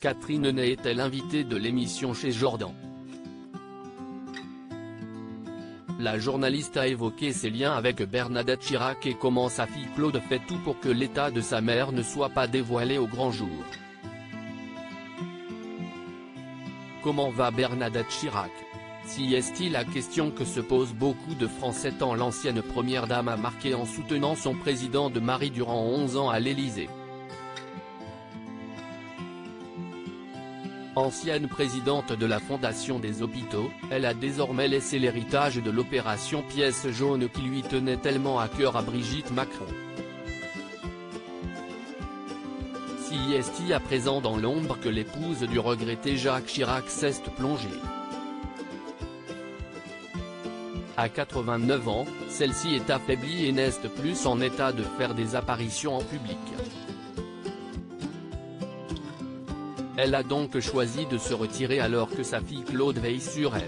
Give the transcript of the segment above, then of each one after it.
Catherine Ney est-elle invitée de l'émission chez Jordan? La journaliste a évoqué ses liens avec Bernadette Chirac et comment sa fille Claude fait tout pour que l'état de sa mère ne soit pas dévoilé au grand jour. Comment va Bernadette Chirac? Si est-il la question que se posent beaucoup de Français tant l'ancienne première dame a marqué en soutenant son président de Marie durant 11 ans à l'Élysée. Ancienne présidente de la Fondation des hôpitaux, elle a désormais laissé l'héritage de l'opération Pièce jaune qui lui tenait tellement à cœur à Brigitte Macron. Si est à présent dans l'ombre que l'épouse du regretté Jacques Chirac s'est plongée. À 89 ans, celle-ci est affaiblie et n'est plus en état de faire des apparitions en public. Elle a donc choisi de se retirer alors que sa fille Claude veille sur elle.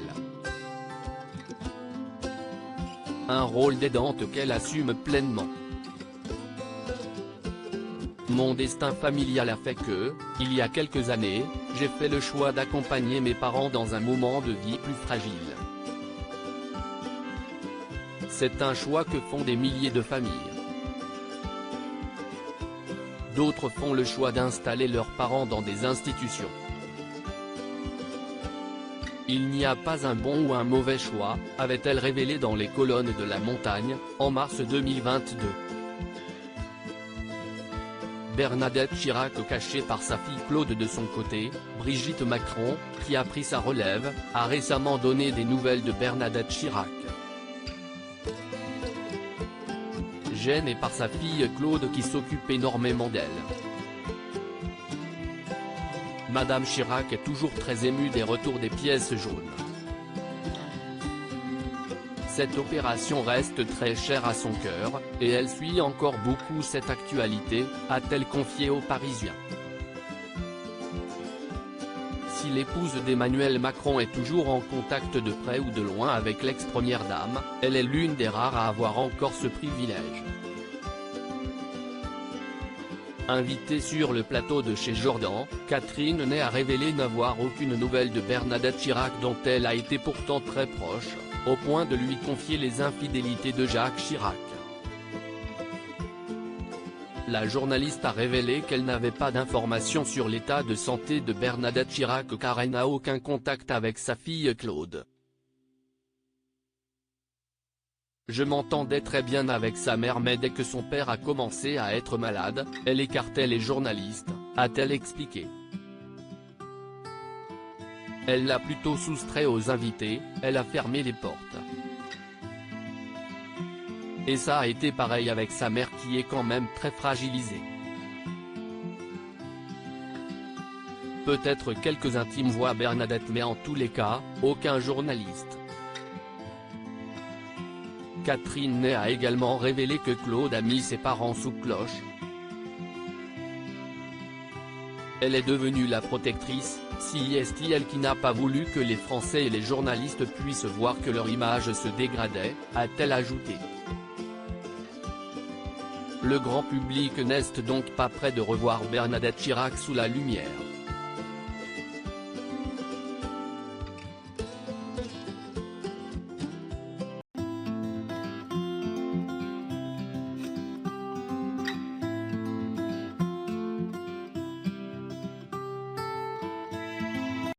Un rôle d'aidante qu'elle assume pleinement. Mon destin familial a fait que, il y a quelques années, j'ai fait le choix d'accompagner mes parents dans un moment de vie plus fragile. C'est un choix que font des milliers de familles. D'autres font le choix d'installer leurs parents dans des institutions. Il n'y a pas un bon ou un mauvais choix, avait-elle révélé dans les colonnes de La Montagne, en mars 2022. Bernadette Chirac cachée par sa fille Claude de son côté, Brigitte Macron, qui a pris sa relève, a récemment donné des nouvelles de Bernadette Chirac. Gênée par sa fille Claude qui s'occupe énormément d'elle. Madame Chirac est toujours très émue des retours des pièces jaunes. Cette opération reste très chère à son cœur, et elle suit encore beaucoup cette actualité, a-t-elle confié aux Parisiens. Si l'épouse d'Emmanuel Macron est toujours en contact de près ou de loin avec l'ex-première dame, elle est l'une des rares à avoir encore ce privilège. Invitée sur le plateau de chez Jordan, Catherine Ney a révélé n'avoir aucune nouvelle de Bernadette Chirac dont elle a été pourtant très proche, au point de lui confier les infidélités de Jacques Chirac. La journaliste a révélé qu'elle n'avait pas d'informations sur l'état de santé de Bernadette Chirac car elle n'a aucun contact avec sa fille Claude. Je m'entendais très bien avec sa mère mais dès que son père a commencé à être malade, elle écartait les journalistes, a-t-elle expliqué. Elle l'a plutôt soustrait aux invités, elle a fermé les portes. Et ça a été pareil avec sa mère qui est quand même très fragilisée. Peut-être quelques intimes voient Bernadette mais en tous les cas, aucun journaliste. Catherine Ney a également révélé que Claude a mis ses parents sous cloche. Elle est devenue la protectrice, si est elle qui n'a pas voulu que les Français et les journalistes puissent voir que leur image se dégradait, a-t-elle ajouté. Le grand public n'est donc pas prêt de revoir Bernadette Chirac sous la lumière.